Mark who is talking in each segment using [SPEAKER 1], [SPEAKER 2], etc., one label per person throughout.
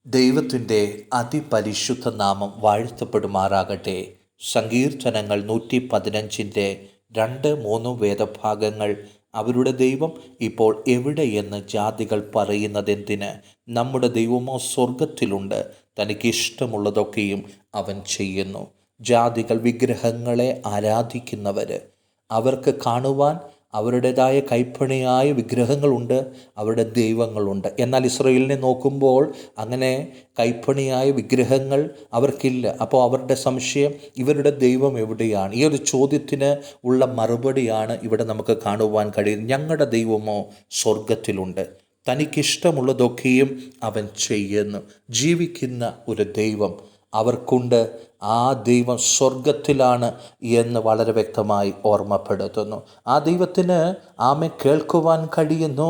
[SPEAKER 1] ദൈവത്തിൻ്റെ അതിപരിശുദ്ധ നാമം വാഴ്ത്തപ്പെടുമാറാകട്ടെ. സങ്കീർത്തനങ്ങൾ 115 2-3 വേദഭാഗങ്ങൾ. അവരുടെ ദൈവം ഇപ്പോൾ എവിടെയെന്ന് ജാതികൾ പറയുന്നതെന്തിന്? നമ്മുടെ ദൈവമോ സ്വർഗത്തിലുണ്ട്, തനിക്കിഷ്ടമുള്ളതൊക്കെയും അവൻ ചെയ്യുന്നു. ജാതികൾ വിഗ്രഹങ്ങളെ ആരാധിക്കുന്നവർ, അവർക്ക് കാണുവാൻ അവരുടേതായ കൈപ്പണിയായ വിഗ്രഹങ്ങളുണ്ട്, അവരുടെ ദൈവങ്ങളുണ്ട്. എന്നാൽ ഇസ്രായേലിനെ നോക്കുമ്പോൾ അങ്ങനെ കൈപ്പണിയായ വിഗ്രഹങ്ങൾ അവർക്കില്ല. അപ്പോൾ അവരുടെ സംശയം, ഇവരുടെ ദൈവം എവിടെയാണ്? ഈ ഒരു ചോദ്യത്തിന് ഉള്ള മറുപടിയാണ് ഇവിടെ നമുക്ക് കാണുവാൻ കഴിയുന്നത്. ഞങ്ങളുടെ ദൈവമോ സ്വർഗത്തിലുണ്ട്, തനിക്കിഷ്ടമുള്ളതൊക്കെയും അവൻ ചെയ്യുന്നു. ജീവിക്കുന്ന ഒരു ദൈവം അവർക്കുണ്ട്. ആ ദൈവം സ്വർഗത്തിലാണ് എന്ന് വളരെ വ്യക്തമായി ഓർമ്മപ്പെടുത്തുന്നു. ആ ദൈവത്തിന് ആമെ കേൾക്കുവാൻ കഴിയുന്നു,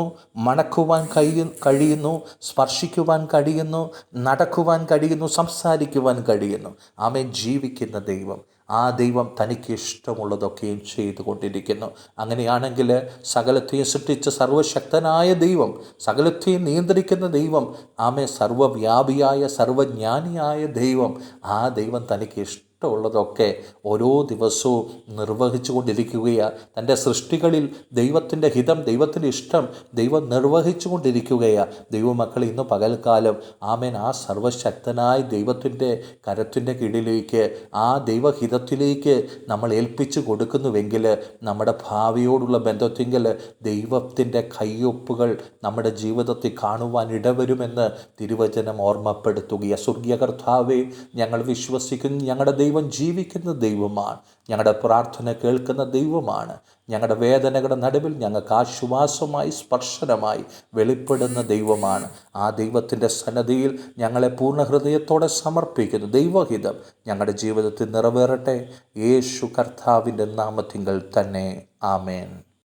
[SPEAKER 1] മണക്കുവാൻ കഴിയുന്നു, സ്പർശിക്കുവാൻ കഴിയുന്നു, നടക്കുവാൻ കഴിയുന്നു, സംസാരിക്കുവാൻ കഴിയുന്നു. ആമെ ജീവിക്കുന്ന ദൈവം, ആ ദൈവം തനിക്ക് ഇഷ്ടമുള്ളതൊക്കെയും ചെയ്തുകൊണ്ടിരിക്കുന്നു. അങ്ങനെയാണെങ്കിൽ സകലത്തെയും സൃഷ്ടിച്ച സർവശക്തനായ ദൈവം, സകലത്തെയും നിയന്ത്രിക്കുന്ന ദൈവം, ആമേ സർവ്വവ്യാപിയായ സർവജ്ഞാനിയായ ദൈവം, ആ ദൈവം തനിക്ക് ഇഷ്ടമുള്ളതൊക്കെ ഓരോ ദിവസവും നിർവഹിച്ചു കൊണ്ടിരിക്കുകയാണ്. തൻ്റെ സൃഷ്ടികളിൽ ദൈവത്തിൻ്റെ ഹിതം, ദൈവത്തിൻ്റെ ഇഷ്ടം ദൈവം നിർവഹിച്ചു കൊണ്ടിരിക്കുകയാണ്. ദൈവമക്കൾ ഇന്ന് പകൽക്കാലം ആമേൻ ആ സർവശക്തനായ ദൈവത്തിൻ്റെ കരത്തിൻ്റെ കീഴിലേക്ക്, ആ ദൈവഹിതത്തിലേക്ക് നമ്മൾ ഏൽപ്പിച്ചു കൊടുക്കുന്നുവെങ്കിൽ നമ്മുടെ ഭാവിയോടുള്ള ബന്ധത്തെങ്കിൽ ദൈവത്തിൻ്റെ കയ്യൊപ്പുകൾ നമ്മുടെ ജീവിതത്തിൽ കാണുവാൻ ഇടവരുമെന്ന് തിരുവചനം ഓർമ്മപ്പെടുത്തുകയാണ്. സ്വർഗീയ കർത്താവേ, ഞങ്ങൾ വിശ്വസിക്കുന്നു, ഞങ്ങളുടെ ദൈവം ജീവിക്കുന്ന ദൈവമാണ്, ഞങ്ങളുടെ പ്രാർത്ഥന കേൾക്കുന്ന ദൈവമാണ്. ഞങ്ങളുടെ വേദനകളുടെ നടുവിൽ ഞങ്ങൾക്ക് ആശ്വാസമായി, സ്പർശനമായി വെളിപ്പെടുന്ന ദൈവമാണ്. ആ ദൈവത്തിൻ്റെ സന്നദ്ധിയിൽ ഞങ്ങളെ പൂർണ്ണ ഹൃദയത്തോടെ സമർപ്പിക്കുന്നു. ദൈവഹിതം ഞങ്ങളുടെ ജീവിതത്തിൽ നിറവേറട്ടെ. യേശു കർത്താവിൻ്റെ നാമത്തിങ്കൽ തന്നെ. ആമേൻ.